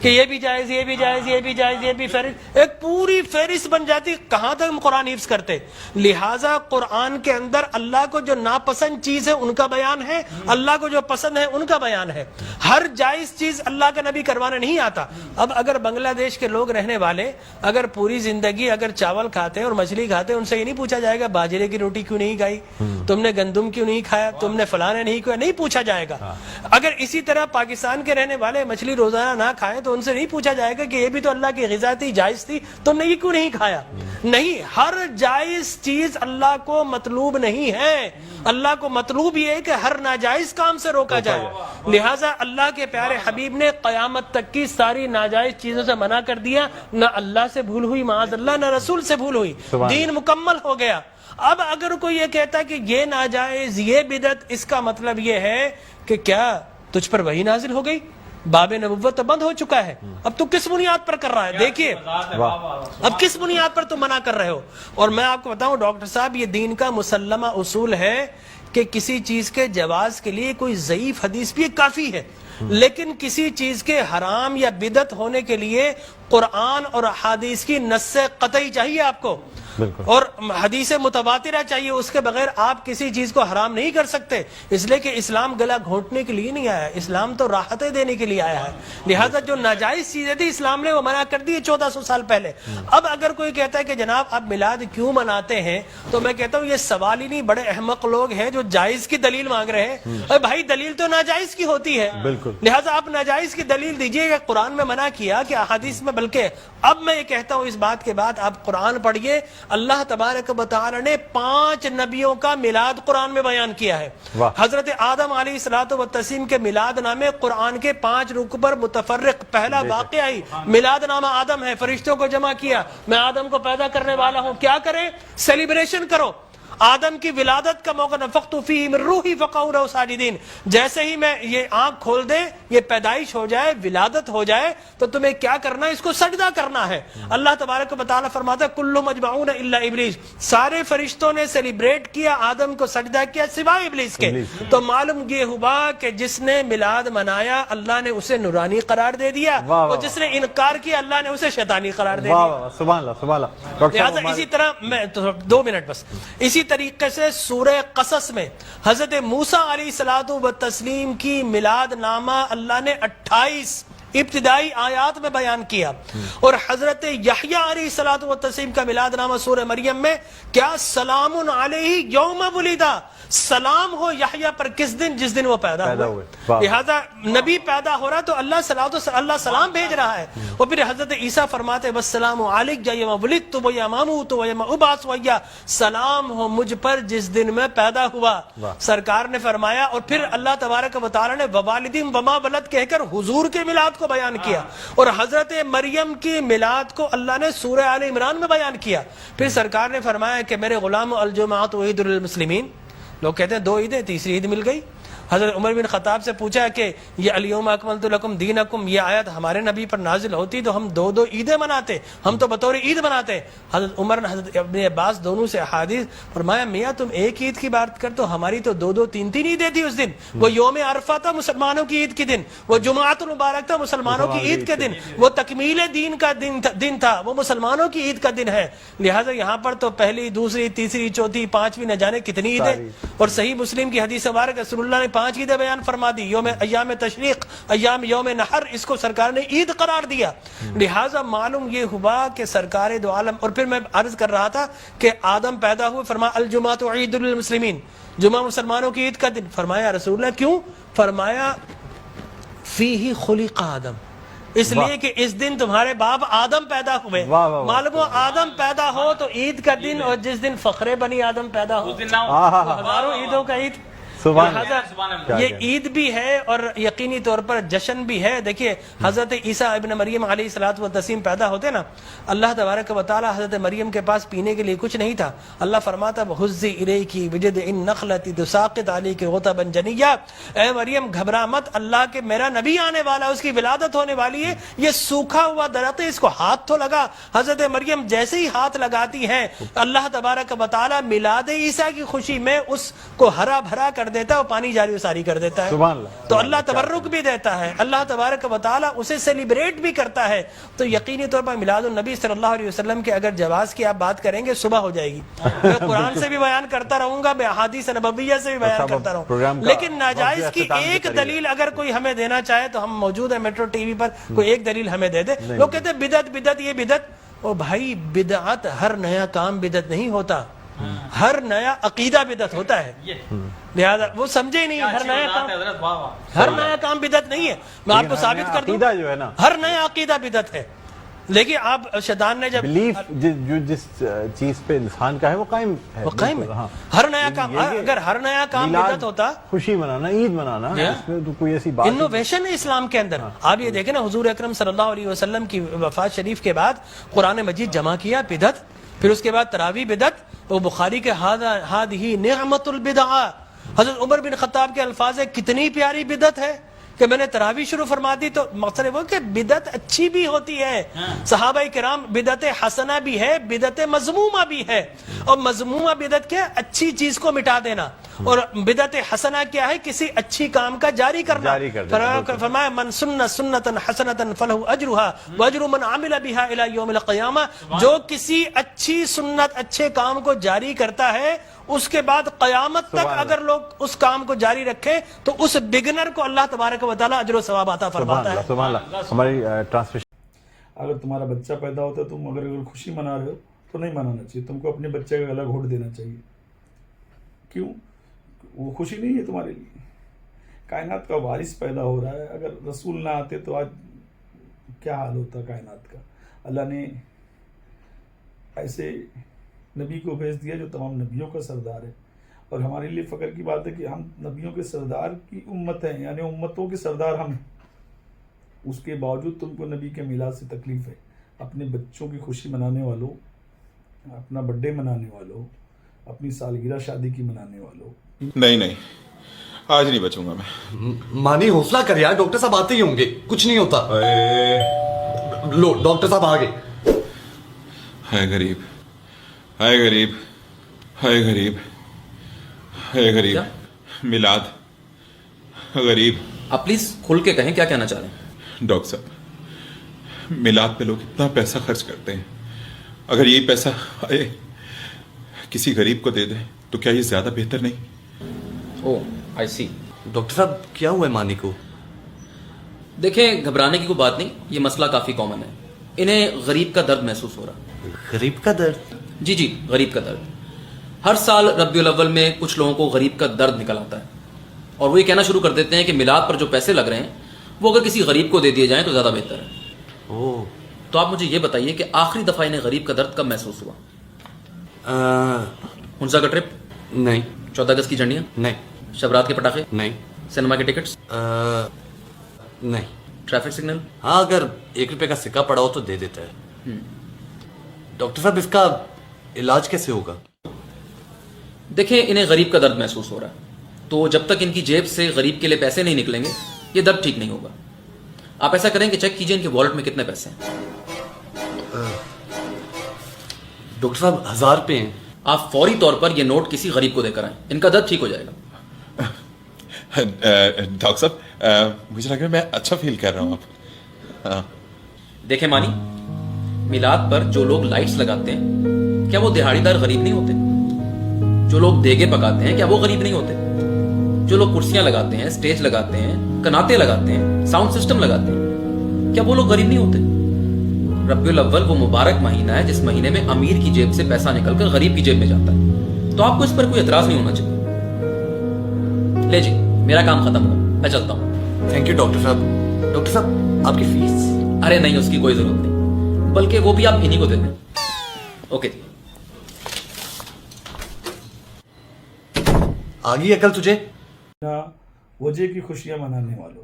کہ یہ بھی جائز، یہ بھی جائز، یہ بھی جائز، یہ بھی فہرست، ایک پوری فہرست بن جاتی. کہاں تک ہم قرآن حفظ کرتے. لہٰذا قرآن کے اندر اللہ کو جو ناپسند چیز ہے ان کا بیان ہے، اللہ کو جو پسند ہے ان کا بیان ہے. ہر جائز چیز اللہ کا نبی کروانے نہیں آتا. اب اگر بنگلہ دیش کے لوگ رہنے والے اگر پوری زندگی اگر چاول کھاتے اور مچھلی کھاتے، ان سے یہ نہیں پوچھا جائے گا باجرے کی روٹی کیوں نہیں کھائی، تم نے گندم کیوں نہیں کھایا، تم نے فلانے نہیں کھایا، نہیں پوچھا جائے گا. اگر اسی طرح پاکستان کے رہنے والے مچھلی روزانہ نہ کھائیں تو ان سے نہیں پوچھا جائے گا کہ یہ بھی تو اللہ کی غذا تھی، جائز تھی، تم نے یہ کیوں نہیں کھایا. نہیں، ہر جائز چیز اللہ کو مطلوب نہیں ہے. اللہ کو مطلوب یہ ہے کہ ہر ناجائز کام سے روکا جائے. لہٰذا اللہ کے پیارے حبیب نے قیامت تک کی ساری ناجائز چیزوں سے منع کر دیا. نہ اللہ سے بھول ہوئی معاذ اللہ، نہ رسول سے بھول ہوئی. دین مکمل ہو گیا. اب اگر کوئی یہ کہتا ہے کہ یہ ناجائز، یہ بدعت، اس کا مطلب یہ ہے کہ کیا تجھ پر وحی نازل ہو گئی، باب نبوت تو بند ہو چکا ہے، اب تو کس بنیاد پر کر رہا ہے. دیکھیے اب کس بنیاد پر تم منع کر رہے ہو. اور میں آپ کو بتاؤں ڈاکٹر صاحب، یہ دین کا مسلمہ اصول ہے کہ کسی چیز کے جواز کے لیے کوئی ضعیف حدیث بھی کافی ہے، لیکن کسی چیز کے حرام یا بدعت ہونے کے لیے قرآن اور احادیث کی نص قطعی چاہیے آپ کو، اور حدیث متواترہ چاہیے. اس کے بغیر آپ کسی چیز کو حرام نہیں کر سکتے، اس لیے کہ اسلام گلا گھونٹنے کے لیے نہیں آیا، اسلام تو راحتیں دینے کے لیے آیا ہے. لہٰذا جو ناجائز چیزیں تھی اسلام نے وہ منع کر دی 1400 سال پہلے. اب اگر کوئی کہتا ہے کہ جناب آپ میلاد کیوں مناتے ہیں، تو میں کہتا ہوں یہ سوال ہی نہیں. بڑے احمق لوگ ہیں جو جائز کی دلیل مانگ رہے ہیں. ارے بھائی دلیل تو ناجائز کی ہوتی ہے، لہٰذا آپ ناجائز کی دلیل دیجئے. کہ قرآن میں منع کیا کہ احادیث میں، بلکہ اب میں یہ کہتا ہوں اس بات کے بعد آپ قرآن پڑھیے. اللہ تبارک و تعالی نے 5 نبیوں کا میلاد قرآن میں بیان کیا ہے. حضرت آدم علیہ الصلوۃ والتسلیم کے میلاد نامے قرآن کے 5 رکوع پر متفرق. پہلا واقعہ ہی میلاد نامہ آدم ہے. فرشتوں کو جمع کیا، میں آدم کو پیدا کرنے والا ہوں، کیا کریں؟ سیلیبریشن کرو. آدم کی ولادت کا موقع، نفخت فیہ من روحی فقعوا لہ ساجدین. جیسے ہی میں یہ آنکھ کھول دے، یہ پیدائش ہو جائے، ولادت ہو جائے، تو تمہیں کیا کرنا ہے؟ اس کو سجدہ کرنا ہے. اللہ تبارک و تعالیٰ فرماتا ہے کل مجمعون الا ابلیس. سارے فرشتوں نے سیلیبریٹ کیا، آدم کو سجدہ کیا سوائے ابلیس کے. تو معلوم یہ ہوا کہ جس نے میلاد منایا اللہ نے اسے نورانی قرار دے دیا، اور جس نے انکار کیا اللہ نے اسے شیطانی قرار دے دیا. سبحان اللہ سبحان اللہ. لہٰذا اسی طرح میں 2 منٹ بس، اسی طریقے سے سورہ قصص میں حضرت موسیٰ علیہ الصلوۃ والتسلیم کی میلاد نامہ اللہ نے 28 ابتدائی آیات میں بیان کیا. اور حضرت یحییٰ علیہ الصلوۃ والتسلیم کا میلاد نامہ سورہ مریم میں کیا؟ سلام علیہ یوم ولدا، سلام ہو یحییٰ پر کس دن؟ جس دن وہ پیدا ہوئے. لہذا نبی پیدا ہو رہا تو اللہ سلام بھیج رہا ہے. اور پھر حضرت عیسیٰ فرماتے والسلام علیک یوم ولدت ویوم اموت ویوم ابعث حیٰ، سلام ہو مجھ پر جس دن میں پیدا ہوا. سرکار نے فرمایا. اور پھر اللہ تبارک و تعالی نے ووالدین وما ولد کہہ کر حضور کے میلاد کو بیان کیا. اور حضرت مریم کی میلاد کو اللہ نے سورہ آل عمران میں بیان کیا. پھر سرکار نے فرمایا کہ میرے غلام الجمعۃ عید للمسلمین. لوگ کہتے ہیں 2 عیدیں، تیسری عید مل گئی. حضرت عمر بن خطاب سے پوچھا کہ یہ الیوم اکملت لکم دینکم یہ آیت ہمارے نبی پر نازل ہوتی تو ہم دو دو عیدیں مناتے, ہم تو بطور عید مناتے. حضرت عمر حضرت ابن عباس دونوں سے احادیث, فرمایا میاں تم ایک عید کی بات کر تو ہماری تو دو دو تین تین عیدیں تھی اس دن. وہ یوم عرفہ تھا مسلمانوں کی عید کے دن, وہ جمعۃ المبارک تھا مسلمانوں کی عید کے دن, وہ تکمیل دین کا دن تھا, وہ مسلمانوں کی عید کا دن ہے. لہٰذا یہاں پر تو پہلی دوسری تیسری چوتھی پانچویں نہ جانے کتنی عیدیں. اور صحیح مسلم کی حدیث مبارک رسول اللہ نے 5 عیدیں بیان فرما دی. ایام تشریق, یوم نحر, اس کو سرکار نے عید قرار دیا. لہٰذا معلوم یہ ہوا کہ سرکار دو عالم. اور پھر میں عرض کر رہا تھا کہ آدم پیدا ہوئے, فرمایا الجمعۃ عید للمسلمین, جمعہ مسلمانوں کی عید کا دن. فرمایا رسول اللہ کیوں؟ فرمایا فیہ خلق آدم, اس لیے کہ اس دن تمہارے باپ آدم پیدا ہوئے. معلوم ہو آدم پیدا ہو تو عید کا دن, اور جس دن فخر بنی آدم پیدا ہو ہزاروں عیدوں کا عید. یہ عید بھی ہے اور یقینی طور پر جشن بھی ہے. دیکھیے حضرت عیسیٰ ابن مریم علیہ الصلوۃ والتسلیم پیدا ہوتے نا, اللہ تبارک و تعالی حضرت مریم کے پاس پینے کے لیے کچھ نہیں تھا. اللہ فرماتا وَهُزِّ إِلَيْكِ بِجِذْعِ النَّخْلَةِ تُسَاقِطْ عَلَيْكِ رُطَبًا جَنِيًّا, اے مریم گھبرا مت, اللہ کے میرا نبی آنے والا, اس کی ولادت ہونے والی ہے, یہ سوکھا ہوا درخت ہے, اس کو ہاتھ تو لگا. حضرت مریم جیسے ہی ہاتھ لگاتی ہیں اللہ تبارک و تعالی میلاد عیسیٰ کی خوشی میں اس کو ہرا بھرا کر دیتا ہے اور پانی جاری و ساری کر دیتا ہے. تو اللہ تبرک بھی دیتا ہے, اللہ تبارک و تعالی اسے سیلیبریٹ بھی کرتا ہے. تو یقینی طور پر میلاد النبی صلی اللہ علیہ وسلم کے اگر جواز کی آپ بات کریں گے صبح ہو جائے گی. میں قرآن سے بھی بیان کرتا رہوں گا, میں احادیث نبویہ سے بھی بیان کرتا رہوں, لیکن ناجائز کی ایک دلیل اگر کوئی ہمیں دینا چاہے تو ہم موجود ہیں میٹرو ٹی وی پر, کوئی ایک دلیل ہمیں دے دے. لوگ کہتے ہیں بدعت بدعت یہ بدعت. او بھائی بدعت ہر نیا کام بدعت نہیں ہوتا, ہر نیا عقیدہ بدعت ہوتا ہے. لہذا وہ سمجھے نہیں, ہر نیا کام بدعت نہیں ہے. میں آپ کو ثابت کر دوں ہر نیا عقیدہ بدعت ہے. لیکن آپ شیطان نے جب جس چیز پہ انسان کا ہے وہ قائم ہے, وہ قائم ہے. ہر نیا کام, اگر ہر نیا کام بدعت ہوتا, خوشی منانا, عید منانا, اس میں تو کوئی ایسی بات انوویشن ہے اسلام کے اندر. آپ یہ دیکھیں نا, حضور اکرم صلی اللہ علیہ وسلم کی وفات شریف کے بعد قرآن مجید جمع کیا, بدعت. پھر اس کے بعد تراویح بدعت. وہ بخاری کے ہادہ نعمت البدع, حضرت عمر بن خطاب کے الفاظ ہے کتنی پیاری بدعت ہے کہ میں نے تراویح شروع فرما دی. تو مقصد وہ کہ بدعت اچھی بھی ہوتی ہے. صحابہ کرام بدعت حسنہ بھی ہے, بدعت مذمومہ بھی ہے. اور مذمومہ بدعت کیا؟ اچھی چیز کو مٹا دینا, اور بدعت حسنہ کیا ہے؟ کسی اچھی کام کا جاری کرنا. فرمایا من سن سنتا حسنتا فلہ اجرھا واجر من عمل بھا الی یوم القیامہ, جو کسی اچھی سنت اچھے کام کو جاری کرتا ہے اس کے بعد قیامت تک اگر لوگ اس کام کو جاری رکھیں تو اس بگنر کو اللہ تبارک و تعالی اجر و ثواب عطا فرماتا ہے. ہماری ٹرانسلیشن, اگر تمہارا بچہ پیدا ہوتا ہے تم اگر خوشی منا رہے ہو تو نہیں منانا چاہیے, تم کو اپنے بچے کا الگ ہوٹ دینا چاہیے. کیوں؟ وہ خوشی نہیں ہے تمہارے لیے. کائنات کا وارث پیدا ہو رہا ہے, اگر رسول نہ آتے تو آج کیا حال ہوتا کائنات کا. اللہ نے ایسے نبی کو بھیج دیا جو تمام نبیوں کا سردار ہے, اور ہمارے لیے فخر کی بات ہے کہ ہم نبیوں کے سردار کی امت ہیں, یعنی امتوں کے سردار ہم ہیں. اس کے باوجود تم کو نبی کے میلاد سے تکلیف ہے. اپنے بچوں کی خوشی منانے والوں, اپنا برتھ ڈے منانے والوں, اپنی سالگرہ شادی کی منانے والوں. نہیں آج نہیں بچوں گا میں. مانی حوصلہ کر یار, ڈاکٹر صاحب آتے ہی ہوں گے, کچھ نہیں ہوتا. لو ڈاکٹر صاحب آ گئے. ہے غریب, ہے غریب, ہے غریب, ہے غریب, میلاد غریب. آپ پلیز کھل کے کہیں کیا کہنا چاہ رہے ہیں. ڈاکٹر صاحب میلاد پہ لوگ اتنا پیسہ خرچ کرتے ہیں, اگر یہی پیسہ کسی غریب کو دے دیں تو کیا یہ زیادہ بہتر نہیں؟ اوہ آئی سی. ڈاکٹر صاحب کیا ہوا ہے مانی کو؟ دیکھیں گھبرانے کی کوئی بات نہیں, یہ مسئلہ کافی کامن ہے. انہیں غریب کا درد محسوس ہو رہا ہے. غریب کا درد؟ جی غریب کا درد. ہر سال ربیع الاول میں کچھ لوگوں کو غریب کا درد نکل آتا ہے, اور وہ یہ کہنا شروع کر دیتے ہیں کہ میلاد پر جو پیسے لگ رہے ہیں وہ اگر کسی غریب کو دے دیے جائیں تو زیادہ بہتر ہے. تو آپ مجھے یہ بتائیے کہ آخری دفعہ انہیں غریب کا درد کب محسوس ہوا؟ ہنسا کا ٹرپ؟ نہیں. 14 اگست کی جھنڈیاں؟ نہیں. شب رات کے پٹاخے؟ نہیں. سنیما کے ٹکٹس؟ نہیں. Traffic signal? ہاں اگر 1 روپے کا سکہ پڑا ہو تو دے دیتا ہے. ڈاکٹر صاحب اس کا علاج کیسے ہوگا؟ دیکھیں انہیں غریب کا درد محسوس ہو رہا ہے, تو جب تک ان کی جیب سے غریب کے لیے پیسے نہیں نکلیں گے یہ درد ٹھیک نہیں ہوگا. آپ ایسا کریں کہ چیک کیجئے ان کے والٹ میں کتنے پیسے ہیں. ڈاکٹر صاحب 1000 روپے ہیں. آپ فوری طور پر یہ نوٹ کسی غریب کو دے کر آئیں, ان کا درد ٹھیک ہو جائے گا. ڈاکٹر صاحب مجھے لگ رہا ہے میں اچھا فیل کر رہا ہوں. آپ دیکھیں مانی, میلاد پر جو لوگ لائٹس لگاتے ہیں کیا وہ دہاڑی دار غریب نہیں ہوتے؟ جو لوگ دیگے پکاتے ہیں کیا وہ غریب نہیں ہوتے؟ جو لوگ کرسیاں لگاتے ہیں, اسٹیج لگاتے ہیں, کناتے لگاتے ہیں, ساؤنڈ سسٹم لگاتے ہیں, کیا وہ لوگ غریب نہیں ہوتے؟ ربیع الاول وہ مبارک مہینہ ہے جس مہینے میں امیر کی جیب سے پیسہ نکل کر غریب کی جیب میں جاتا ہے, تو آپ کو اس پر کوئی اعتراض نہیں ہونا چاہیے. لے جی, میرا کام ختم ہوا, میں چلتا ہوں. تھینک یو ڈاکٹر صاحب. ڈاکٹر صاحب آپ کی فیس؟ ارے نہیں, اس کی کوئی ضرورت نہیں, بلکہ وہ بھی آپ انہی کو دے دیں. اوکے جی. آگی عقل تجھے؟ وجہ کی خوشیاں منانے والوں,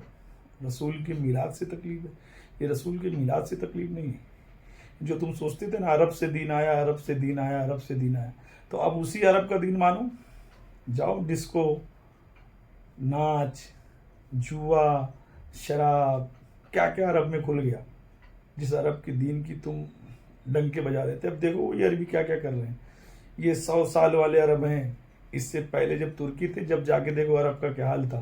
رسول کے میلاد سے تکلیف ہے. یہ رسول کے میلاد سے تکلیف نہیں ہے. جو تم سوچتے تھے نا عرب سے دین آیا, عرب سے دین آیا, عرب سے دین آیا, تو اب اسی عرب کا دین مانو. جاؤ ڈسکو, ناچ, جوا, شراب, کیا کیا عرب میں کھل گیا. جس عرب کے دین کی تم ڈنکے بجا رہے تھے, اب دیکھو یہ عربی کیا کیا کر رہے ہیں. یہ 100 سال والے عرب ہیں. اس سے پہلے جب ترکی تھے, جب جا کے دیکھو عرب کا کیا حال تھا.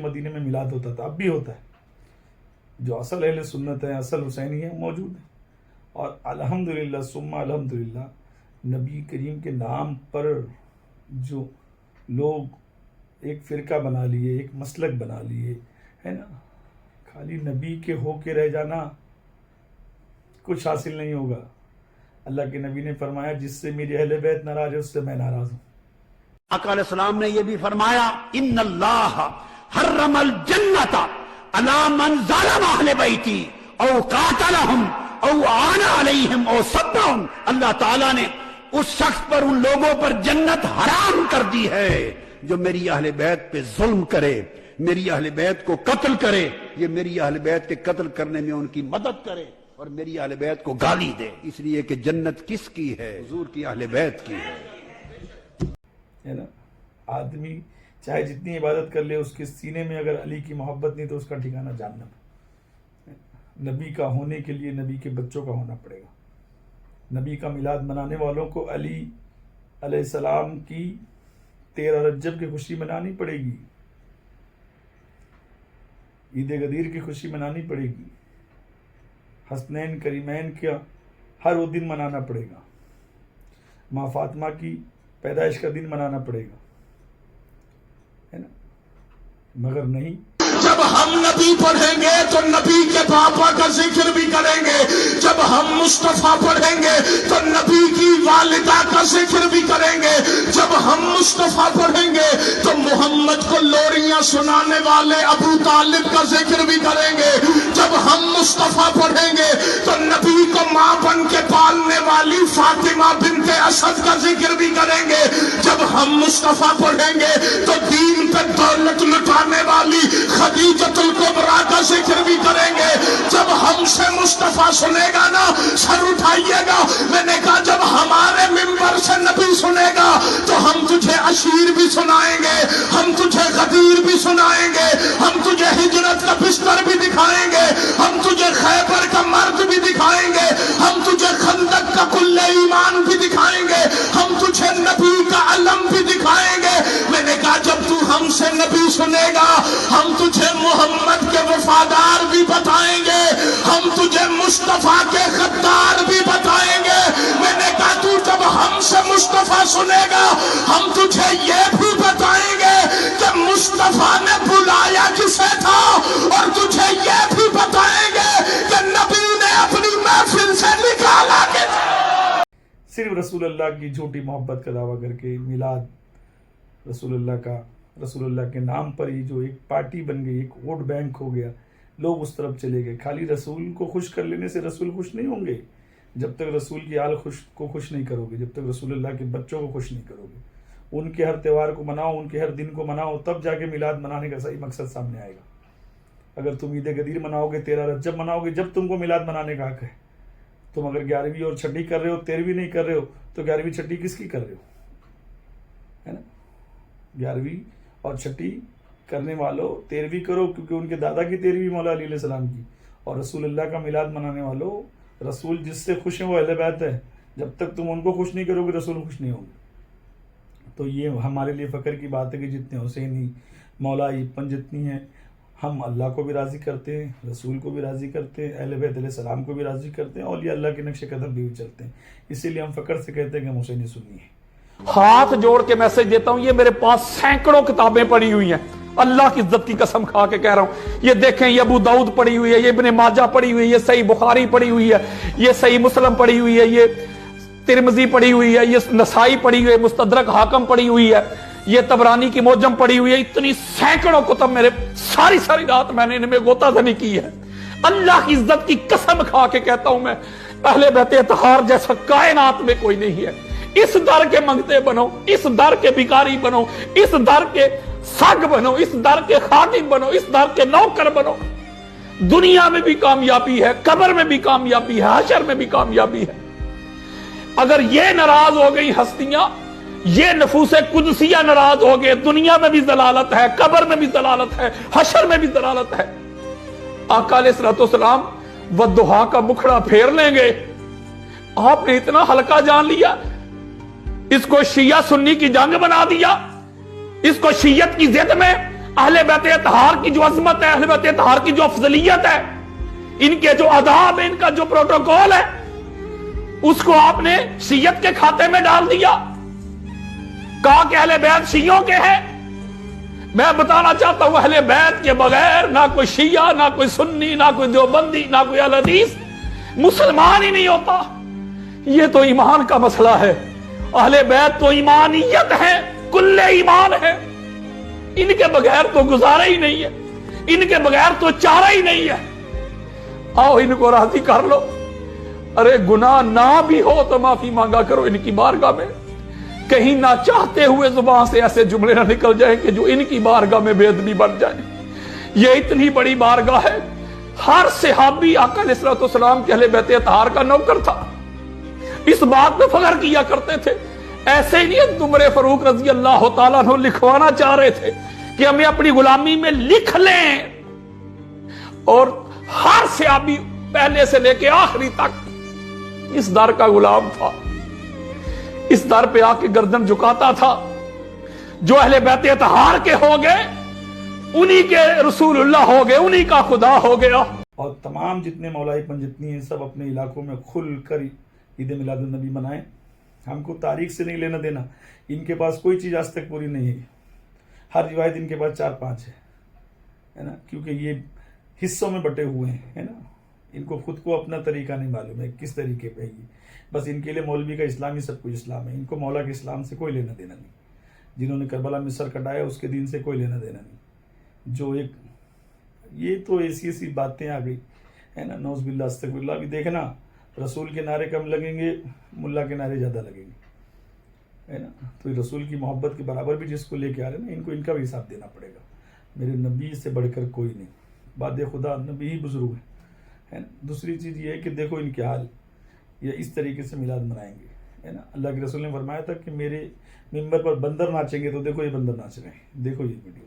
مدینے میں میلاد ہوتا تھا, اب بھی ہوتا ہے. جو اصل اہل سنت ہیں, اصل حسینی ہیں, موجود ہیں. اور الحمدللہ ثم الحمدللہ نبی کریم کے نام پر جو لوگ ایک فرقہ بنا لیے, ایک مسلک بنا لیے, ہے نا, خالی نبی کے ہو کے رہ جانا کچھ حاصل نہیں ہوگا. اللہ کے نبی نے فرمایا جس سے میری اہل بیت ناراض ہے اس سے میں ناراض ہوں. آقا علیہ السلام نے یہ بھی فرمایا ان اللہ حرم الجنت علی من ظلم اہل بیتی او قاتلہم او آن علیہم او صبہم. اللہ تعالیٰ نے اس شخص پر, ان لوگوں پر جنت حرام کر دی ہے جو میری اہل بیت پہ ظلم کرے, میری اہل بیت کو قتل کرے, یہ میری اہل بیت کے قتل کرنے میں ان کی مدد کرے اور میری اہل بیت کو گالی دے. اس لیے کہ جنت کس کی ہے؟ حضور کی اہل بیت کی ہے نا. آدمی چاہے جتنی عبادت کر لے, اس کے سینے میں اگر علی کی محبت نہیں تو اس کا ٹھکانہ جہنم. نبی کا ہونے کے لیے نبی کے بچوں کا ہونا پڑے گا. نبی کا میلاد منانے والوں کو علی علیہ السلام کی 13 رجب کی خوشی منانی پڑے گی, عید غدیر کی خوشی منانی پڑے گی, حسنین کریمین کا ہر وہ دن منانا پڑے گا, ماں فاطمہ کی پیدائش کا دن منانا پڑے گا, ہے نا. مگر نہیں, جب ہم نبی پڑھیں گے تو نبی کے پاپا کا ذکر بھی کریں گے, جب ہم مصطفیٰ پڑھیں گے تو نبی کی والدہ کا ذکر بھی کریں گے, جب ہم مصطفیٰ پڑھیں گے تو محمد کو لوریاں سنانے والے ابو طالب کا ذکر بھی کریں گے, جب ہم مصطفیٰ پڑھیں گے تو نبی کو ماں بن کے پالنے والی فاطمہ بنت اسد کا ذکر بھی کریں گے, جب ہم مصطفیٰ پڑھیں گے تو دین پہ دولت لٹانے والی خدیجۃ الکبریٰ کا ذکر بھی کریں گے. جب ہم سے مصطفیٰ سنے گا نا, سر اٹھائیے گا. میں نے کہا جب ہمارے منبر سے نبی سنے گا تو ہم تجھے عشیر بھی سنائیں گے, ہم تجھے غدیر بھی سنائیں گے, ہم تجھے ہجرت کا بستر بھی دکھائیں گے, ہم تجھے خیبر کا مرد بھی دکھائیں گے, ہم تجھے خندق کا کل ایمان بھی دکھائیں گے, ہم تجھے نبی کا علم بھی دکھائیں گے. میں نے کہا جب تو ہم سے نبی سنے گا ہم تجھے محمد کے وفادار بھی بتائیں گے, ہم تجھے مصطفیٰ کے غدار بھی بتائیں گے. میں نے کہا تو جب ہم سے مصطفیٰ سنے گا ہم تجھے یہ بھی بتائیں گے کہ مصطفیٰ نے بلایا کسے تھا, اور تجھے یہ بھی بتائیں گے کہ نبی نے اپنی محفل سے نکالا کہ صرف رسول اللہ کی جھوٹی محبت کا دعویٰ کر کے میلاد رسول اللہ کا, رسول اللہ کے نام پر ہی جو ایک پارٹی بن گئی, ایک ووٹ بینک ہو گیا, لوگ اس طرف چلے گئے. خالی رسول کو خوش کر لینے سے رسول خوش نہیں ہوں گے جب تک رسول کی آل کو خوش نہیں کرو گے, جب تک رسول اللہ کے بچوں کو خوش نہیں کرو گے. ان کے ہر تہوار کو مناؤ, ان کے ہر دن کو مناؤ, تب جا کے میلاد منانے کا صحیح مقصد سامنے آئے گا. اگر تم عید غدیر مناؤ گے, 13 رجب مناؤ گے, جب تم کو میلاد منانے کا حق ہے. تم اگر 11ویں اور 6 کر رہے ہو, 13ویں نہیں کر رہے ہو, تو 11ویں 6 کس کی کر رہے ہو, ہے نا. 11ویں اور 6 کرنے والوں 13ویں کرو, کیونکہ ان کے دادا کی 13ویں مولا علی علیہ السلام کی. اور رسول اللہ کا میلاد منانے والوں, رسول جس سے خوش ہیں وہ اہل بیت ہے. جب تک تم ان کو خوش نہیں کرو گے رسول خوش نہیں ہوں گے. تو یہ ہمارے لیے فخر کی بات ہے کہ جتنے حسینی مولائی پن جتنی ہیں, ہم اللہ کو بھی راضی کرتے ہیں, رسول کو بھی راضی کرتے ہیں, اہل بیت علیہ السلام کو بھی راضی کرتے ہیں, اولیاء اللہ کے نقش قدم بھی چلتے ہیں. اسی لیے ہم فخر سے کہتے ہیں کہ ہم حسینی سنی ہیں. ہاتھ جوڑ کے میسج دیتا ہوں, یہ میرے پاس سینکڑوں کتابیں پڑھی ہوئی ہیں, اللہ کی عزت کی قسم کھا کے کہہ رہا ہوں. یہ دیکھیں, یہ ابو داؤد پڑھی ہوئی ہے, یہ ابن ماجہ پڑھی ہوئی ہے, یہ صحیح بخاری پڑھی ہوئی ہے, یہ صحیح مسلم پڑھی ہوئی ہے, یہ ترمذی پڑھی ہوئی ہے, یہ نسائی پڑھی ہوئی ہے, مستدرک حاکم پڑھی ہوئی ہے, یہ طبرانی کی موجم پڑھی ہوئی ہے. اتنی سینکڑوں کتب میرے, ساری رات میں نے ان میں غوطہ زنی کی ہے. اللہ کی عزت کی قسم کھا کے کہتا ہوں, میں اہل بیت اطہار جیسا کائنات میں کوئی نہیں ہے. اس در کے منگتے بنو, اس در کے بھکاری بنو, اس در کے سگ بنو, اس در کے خادم بنو, اس در کے نوکر بنو. دنیا میں بھی کامیابی ہے, قبر میں بھی کامیابی ہے, حشر میں بھی کامیابی ہے. اگر یہ ناراض ہو گئی ہستیاں, یہ نفوس قدسیہ ناراض ہو گئے, دنیا میں بھی ضلالت ہے, قبر میں بھی ضلالت ہے, حشر میں بھی ضلالت ہے. آقا علیہ الصلوۃ والسلام والضحیٰ کا مکھڑا پھیر لیں گے. آپ نے اتنا ہلکا جان لیا, اس کو شیعہ سنی کی جنگ بنا دیا, اس کو شیعت کی ضد میں اہل بیت اطہار کی جو عظمت ہے, اہل بیت اطہار کی جو افضلیت ہے, ان کے جو آداب ہے, ان کا جو پروٹوکول ہے, اس کو آپ نے شیعت کے کھاتے میں ڈال دیا. کہا کہ اہل بیت شیعوں کے ہیں. میں بتانا چاہتا ہوں, اہل بیت کے بغیر نہ کوئی شیعہ, نہ کوئی سنی, نہ کوئی دیوبندی, نہ کوئی اہل حدیث مسلمان ہی نہیں ہوتا. یہ تو ایمان کا مسئلہ ہے. اہل بیت تو ایمانیت ہے, کل ایمان ہے. ان کے بغیر تو گزارا ہی نہیں ہے, ان کے بغیر تو چارہ ہی نہیں ہے. آؤ ان کو راضی کر لو. ارے گناہ نہ بھی ہو تو معافی مانگا کرو ان کی بارگاہ میں. کہیں نہ چاہتے ہوئے زبان سے ایسے جملے نہ نکل جائیں کہ جو ان کی بارگاہ میں بے ادبی بن جائیں. یہ اتنی بڑی بارگاہ ہے. ہر صحابی آقا علیہ الصلوۃ والسلام کے اہل بیت اطہار کا نوکر تھا. اس بات پہ فخر کیا کرتے تھے. ایسے ہی نہیں عمر فاروق رضی اللہ تعالیٰ عنہ لکھوانا چاہ رہے تھے کہ ہمیں اپنی غلامی میں لکھ لیں, اور ہر صحابی پہلے سے لے کے آخری تک اس در کا غلام تھا. اس در پہ آ کے گردن جھکاتا تھا. جو اہل بیت اطہار کے ہو گئے انہی کے رسول اللہ ہو گئے, انہی کا خدا ہو گیا. اور تمام جتنے مولائی پن جتنی ہیں, سب اپنے علاقوں میں کھل کر عید میلاد النبی منائیں. ہم کو تاریخ سے نہیں لینا دینا. ان کے پاس کوئی چیز آج تک پوری نہیں ہے. ہر روایت ان کے پاس 4-5 ہے نا, کیونکہ یہ حصوں میں بٹے ہوئے ہیں, ہے نا. ان کو خود کو اپنا طریقہ نہیں معلوم ہے کس طریقے پہ یہ. بس ان کے لیے مولوی کا اسلام ہی سب کچھ اسلام ہے. ان کو مولا کے اسلام سے کوئی لینا دینا نہیں. جنہوں نے کربلا میں سر کٹایا اس کے دین سے کوئی لینا دینا نہیں. جو ایک یہ تو ایسی ایسی باتیں آ گئی, ہے نا, نوز باللہ استغفر اللہ. بھی دیکھنا, رسول کے نعرے کم لگیں گے, ملا کے نعرے زیادہ لگیں گے, ہے نا. تو رسول کی محبت کے برابر بھی جس کو لے کے آ رہے ہیں نا, ان کو ان کا بھی حساب دینا پڑے گا. میرے نبی سے بڑھ کر کوئی نہیں. باد خدا نبی ہی بزرگ ہے نا. دوسری چیز یہ ہے کہ دیکھو ان کے حال, یہ اس طریقے سے میلاد منائیں گے, ہے نا. اللہ کے رسول نے فرمایا تھا کہ میرے ممبر پر بندر ناچیں گے, تو دیکھو یہ بندر ناچ رہے ہیں. دیکھو یہ ویڈیو.